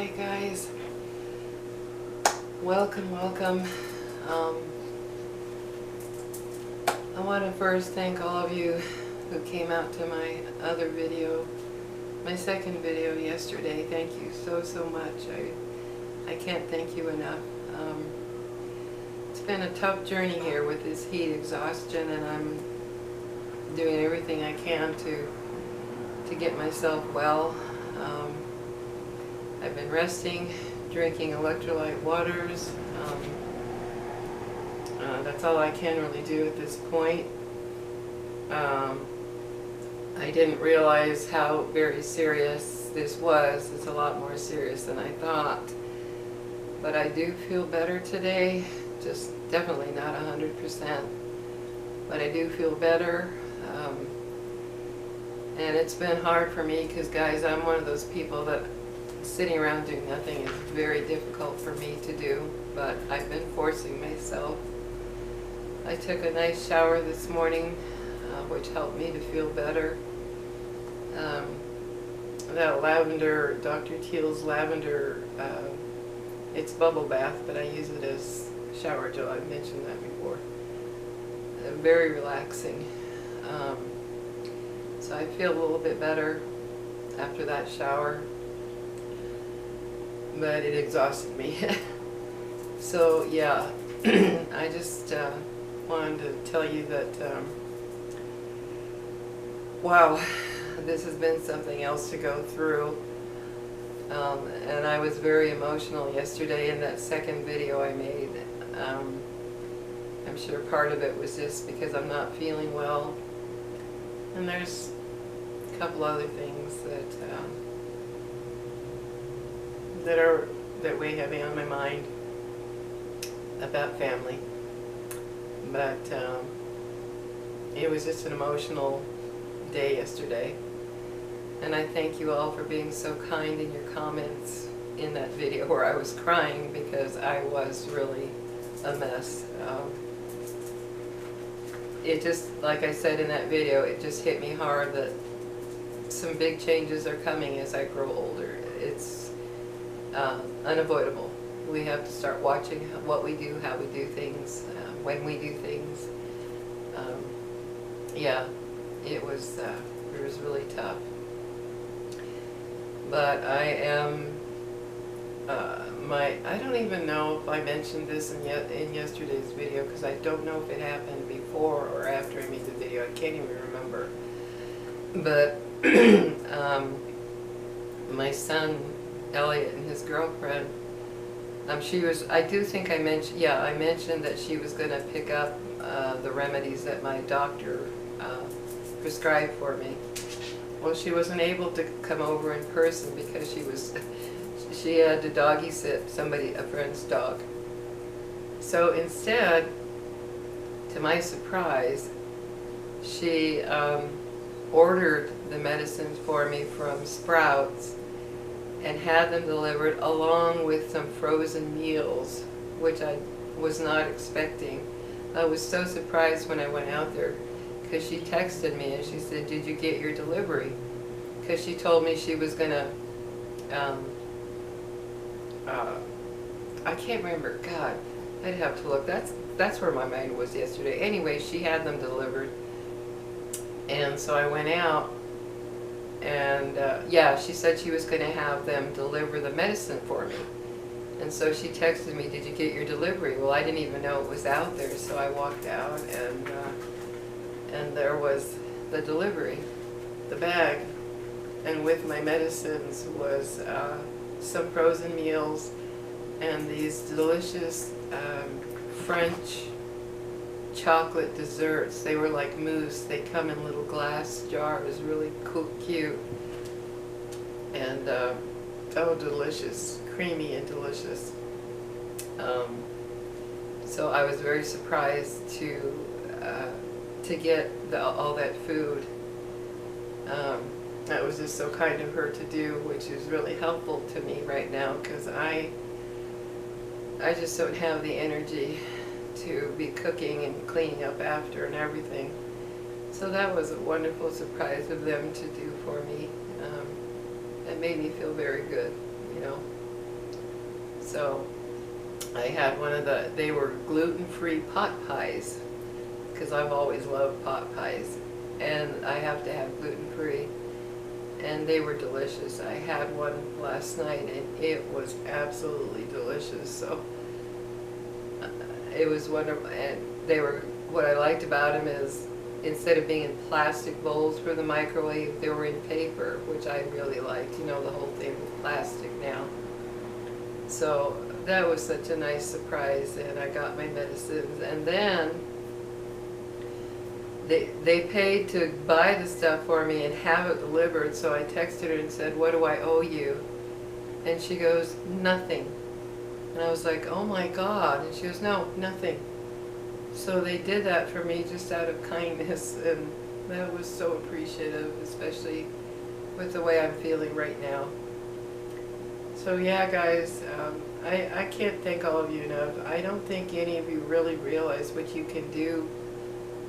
Hi guys, welcome. Um, I want to first thank all of you who came out to my other video, my second video yesterday. Thank you so much. I can't thank you enough. It's been a tough journey here with this heat exhaustion, and I'm doing everything I can to get myself well. I've been resting, drinking electrolyte waters. That's all I can really do at this point. I didn't realize how very serious this was. It's a lot more serious than I thought. But I do feel better today. Just definitely not 100%. But I do feel better. And it's been hard for me because, guys, I'm one of those people that sitting around doing nothing is very difficult for me to do, but I've been forcing myself. I took a nice shower this morning, which helped me to feel better. That lavender, Dr. Teal's lavender, it's bubble bath, but I use it as shower gel. I've mentioned that before. Very relaxing. So I feel a little bit better after that shower, but it exhausted me. So yeah, I just wanted to tell you that, wow, this has been something else to go through. And I was very emotional yesterday in that second video I made. I'm sure part of it was just because I'm not feeling well. And there's a couple other things that weigh heavy on my mind about family. But it was just an emotional day yesterday. And I thank you all for being so kind in your comments in that video where I was crying, because I was really a mess. It just, like I said in that video, it just hit me hard that some big changes are coming as I grow older. It's unavoidable. We have to start watching what we do, how we do things, when we do things. Yeah, it was really tough. But I am, I don't even know if I mentioned this in yesterday's video, because I don't know if it happened before or after I made the video. I can't even remember. But my son Elliot and his girlfriend, I do think I mentioned, yeah, I mentioned that she was going to pick up the remedies that my doctor prescribed for me. Well, she wasn't able to come over in person because she had to doggy sit a friend's dog. So instead, to my surprise, she ordered the medicines for me from Sprouts and had them delivered along with some frozen meals, which I was not expecting. I was so surprised when I went out there, because she texted me and she said, "Did you get your delivery?" Because she told me she was gonna, I can't remember, God, I'd have to look. That's where my mind was yesterday. Anyway, she had them delivered, and so I went out, and yeah, she said she was gonna have them deliver the medicine for me. And so she texted me, "Did you get your delivery?" Well, I didn't even know it was out there, so I walked out, and there was the delivery, the bag, and with my medicines was some frozen meals and these delicious French chocolate desserts. They were like mousse. They come in little glass jars, really cool, cute, and oh, delicious, creamy and delicious. So I was very surprised to get all that food. That was just so kind of her to do, which is really helpful to me right now, because I just don't have the energy to be cooking and cleaning up after and everything. So that was a wonderful surprise of them to do for me. It made me feel very good, you know. So I had they were gluten-free pot pies, because I've always loved pot pies, and I have to have gluten-free, and they were delicious. I had one last night, and it was absolutely delicious. So it was wonderful, and what I liked about them is, instead of being in plastic bowls for the microwave, they were in paper, which I really liked. You know, the whole thing with plastic now. So that was such a nice surprise, and I got my medicines, and then they paid to buy the stuff for me and have it delivered. So I texted her and said, "What do I owe you?" And she goes, "Nothing." And I was like, "Oh my God." And she goes, "No, nothing." So they did that for me just out of kindness, and that was so appreciative, especially with the way I'm feeling right now. So yeah, guys, I can't thank all of you enough. I don't think any of you really realize what you can do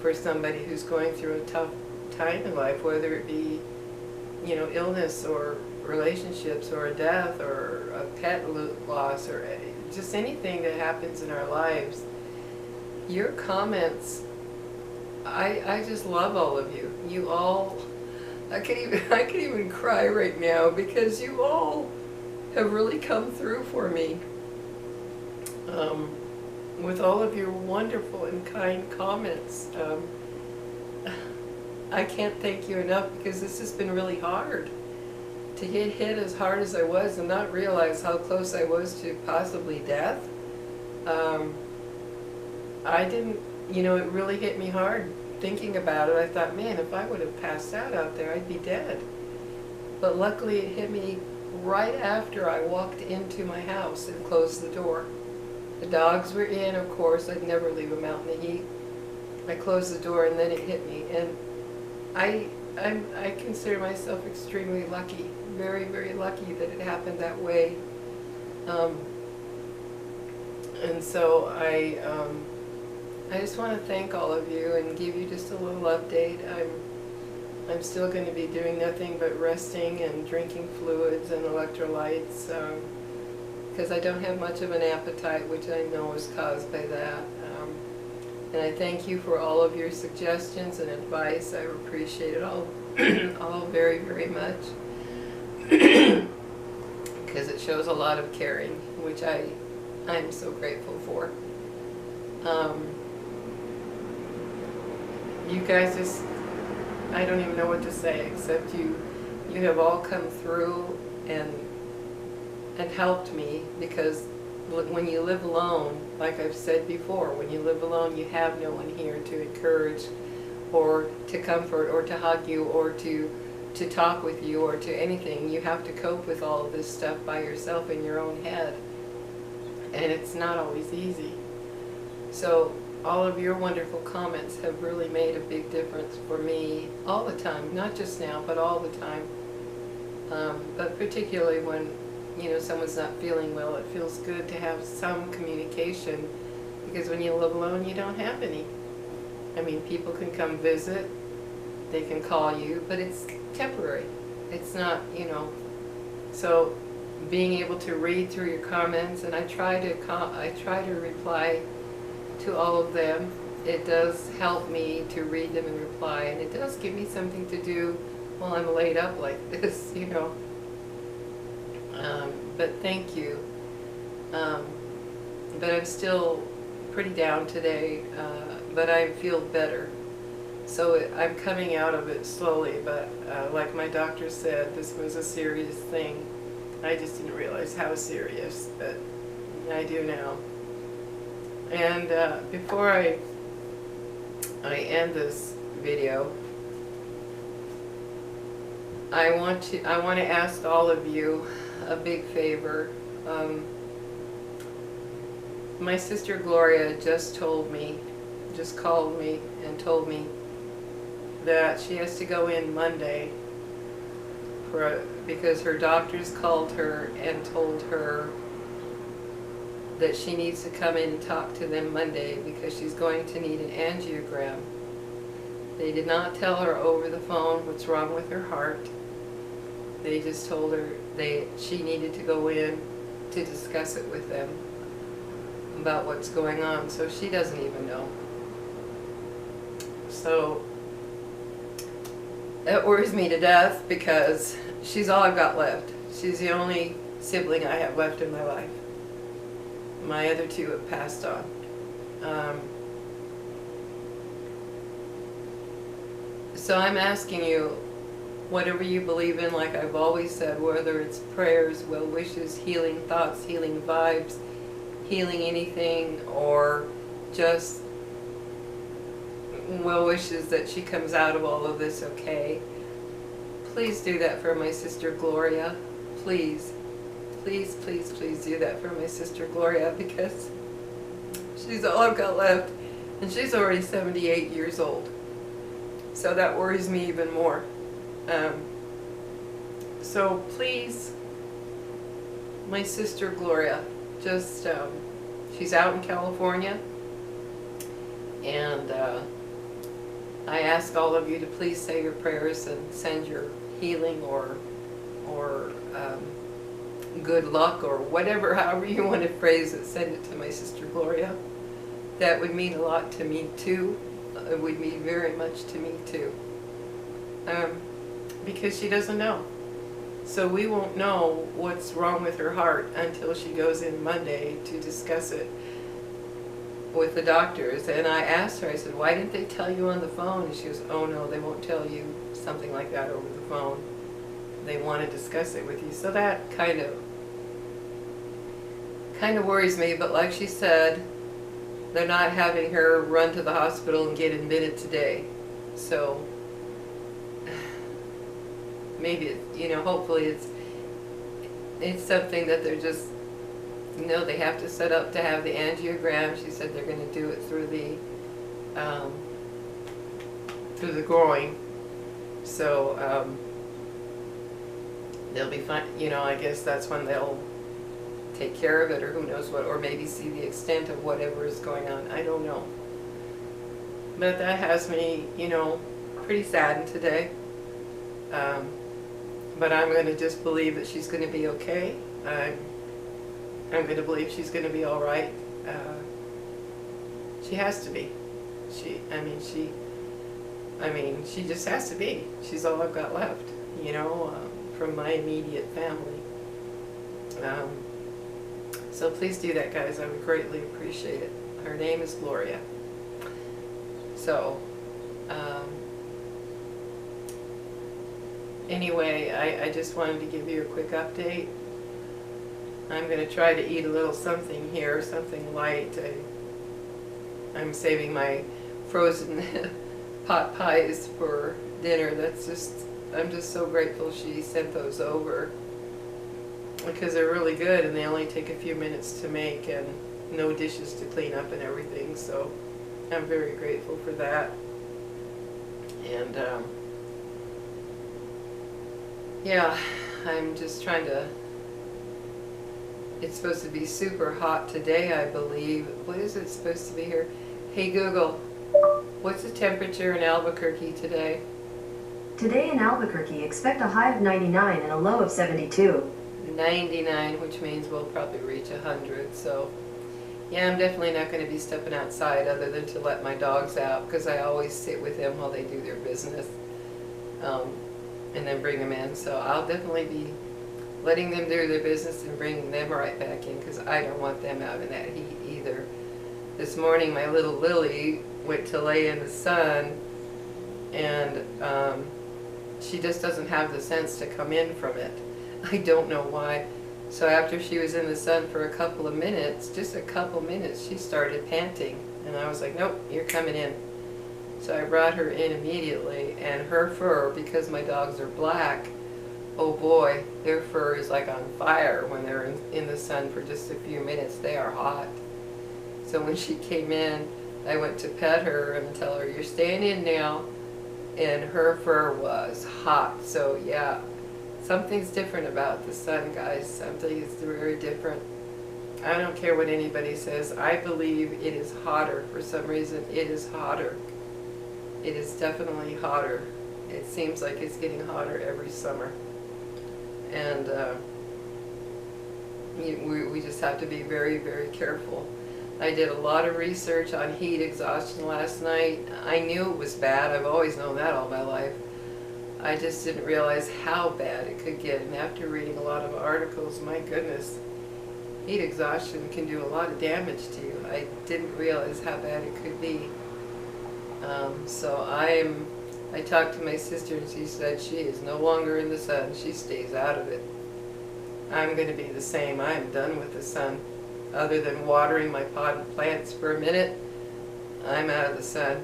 for somebody who's going through a tough time in life, whether it be, you know, illness or relationships or a death or a pet loss or just anything that happens in our lives. Your comments, I just love all of you. You all, I can even cry right now, because you all have really come through for me with all of your wonderful and kind comments. I can't thank you enough, because this has been really hard. To get hit as hard as I was and not realize how close I was to possibly death. I didn't, you know, it really hit me hard thinking about it. I thought, man, if I would have passed out there, I'd be dead. But luckily it hit me right after I walked into my house and closed the door. The dogs were in, of course. I'd never leave them out in the heat. I closed the door, and then it hit me. And I consider myself extremely lucky, very, very lucky that it happened that way. And so I just want to thank all of you and give you just a little update. I'm still going to be doing nothing but resting and drinking fluids and electrolytes, because I don't have much of an appetite, which I know is caused by that. And I thank you for all of your suggestions and advice. I appreciate it all, all very, very much, because it shows a lot of caring, which I'm so grateful for. You guys just, I don't even know what to say, except you have all come through and helped me, because when you live alone, like I've said before, when you live alone, you have no one here to encourage or to comfort or to hug you or to talk with you or to anything. You have to cope with all of this stuff by yourself in your own head, and it's not always easy. So all of your wonderful comments have really made a big difference for me all the time, not just now, but all the time. But particularly when, you know, someone's not feeling well, it feels good to have some communication, because when you live alone, you don't have any. I mean, people can come visit, they can call you, but it's temporary. It's not, you know. So being able to read through your comments, and I try to reply to all of them. It does help me to read them and reply, and it does give me something to do while I'm laid up like this, you know. But thank you. But I'm still pretty down today, but I feel better. So I'm coming out of it slowly, but like my doctor said, this was a serious thing. I just didn't realize how serious, but I do now. And before I end this video, I want to ask all of you a big favor. My sister Gloria just called me and told me that she has to go in Monday because her doctors called her and told her that she needs to come in and talk to them Monday because she's going to need an angiogram. They did not tell her over the phone what's wrong with her heart. They just told her she needed to go in to discuss it with them about what's going on, so she doesn't even know. So that worries me to death because she's all I've got left. She's the only sibling I have left in my life. My other two have passed on. So I'm asking you, whatever you believe in, like I've always said, whether it's prayers, well wishes, healing thoughts, healing vibes, healing anything, or just well wishes that she comes out of all of this okay. Please do that for my sister Gloria. Please. Please, please, please do that for my sister Gloria, because she's all I've got left, and she's already 78 years old. So that worries me even more. So please, my sister Gloria, just, she's out in California, and I ask all of you to please say your prayers and send your healing or good luck or whatever, however you want to phrase it, send it to my sister Gloria. That would mean a lot to me too. It would mean very much to me too. Because she doesn't know. So we won't know what's wrong with her heart until she goes in Monday to discuss it with the doctors. And I asked her, I said, why didn't they tell you on the phone? And she goes, oh no, they won't tell you something like that over the phone. They want to discuss it with you. So that kind of worries me, but like she said, they're not having her run to the hospital and get admitted today. So maybe, you know, hopefully it's something that they're just, you know, they have to set up to have the angiogram. She said they're going to do it through the groin. So they'll be fine. You know, I guess that's when they'll take care of it, or who knows what, or maybe see the extent of whatever is going on. I don't know. But that has me, you know, pretty saddened today. But I'm going to just believe that she's going to be okay. I'm going to believe she's going to be all right. She has to be. She just has to be. She's all I've got left, you know, from my immediate family. So please do that, guys. I would greatly appreciate it. Her name is Gloria. So, anyway, I just wanted to give you a quick update. I'm going to try to eat a little something here, something light. I'm saving my frozen pot pies for dinner. I'm just so grateful she sent those over, because they're really good and they only take a few minutes to make and no dishes to clean up and everything. So I'm very grateful for that. And yeah, I'm just trying to, it's supposed to be super hot today, I believe. What is it supposed to be here? Hey Google, what's the temperature in Albuquerque today? Today in Albuquerque, expect a high of 99 and a low of 72. 99, which means we'll probably reach 100. So yeah, I'm definitely not going to be stepping outside other than to let my dogs out, because I always sit with them while they do their business, and then bring them in. So I'll definitely be letting them do their business and bringing them right back in, because I don't want them out in that heat either. This morning my little Lily went to lay in the sun, and she just doesn't have the sense to come in from it. I don't know why. So after she was in the sun for a couple of minutes, just a couple minutes, she started panting. And I was like, nope, you're coming in. So I brought her in immediately, and her fur, because my dogs are black, oh boy, their fur is like on fire when they're in the sun for just a few minutes. They are hot. So when she came in, I went to pet her and tell her, you're staying in now. And her fur was hot. So yeah, something's different about the sun, guys. Something is very different. I don't care what anybody says. I believe it is hotter. For some reason, it is hotter. It is definitely hotter. It seems like it's getting hotter every summer. And we just have to be very, very careful. I did a lot of research on heat exhaustion last night. I knew it was bad. I've always known that all my life. I just didn't realize how bad it could get. And after reading a lot of articles, my goodness, heat exhaustion can do a lot of damage to you. I didn't realize how bad it could be. So I talked to my sister and she said she is no longer in the sun. She stays out of it. I'm going to be the same. I am done with the sun. Other than watering my potted plants for a minute, I'm out of the sun.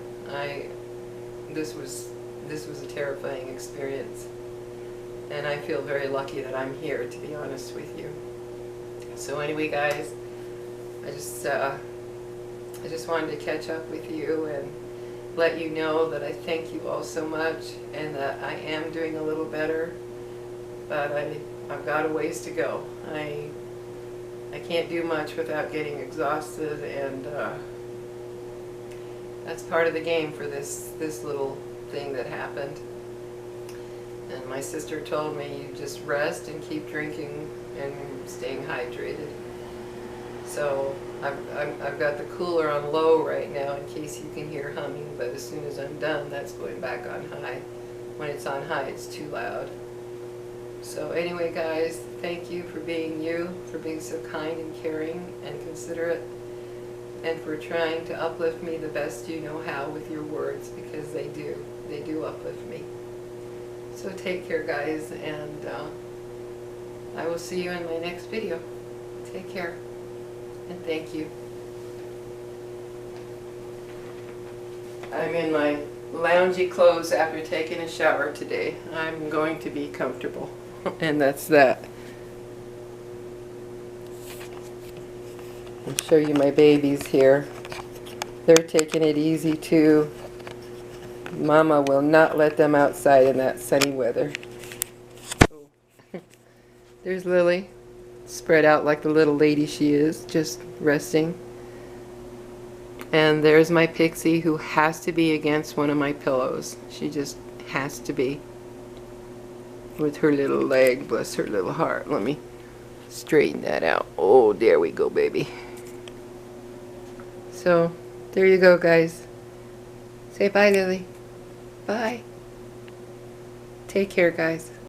This was a terrifying experience. And I feel very lucky that I'm here, to be honest with you. So anyway, guys, I just wanted to catch up with you and let you know that I thank you all so much and that I am doing a little better, but I've got a ways to go. I can't do much without getting exhausted, and that's part of the game for this little thing that happened. And my sister told me, you just rest and keep drinking and staying hydrated. So I've got the cooler on low right now in case you can hear humming, but as soon as I'm done, that's going back on high. When it's on high, it's too loud. So anyway, guys, thank you for being you, for being so kind and caring and considerate, and for trying to uplift me the best you know how with your words, because they do uplift me. So take care, guys, and I will see you in my next video. Take care, and thank you. I'm in my loungy clothes after taking a shower today. I'm going to be comfortable, and that's that. I'll show you my babies here. They're taking it easy too. Mama will not let them outside in that sunny weather. Oh. There's Lily, spread out like the little lady she is, just resting. And there's my Pixie, who has to be against one of my pillows. She just has to be. With her little leg, bless her little heart. Let me straighten that out. Oh, there we go, baby. So, there you go, guys. Say bye, Lily. Bye. Take care, guys.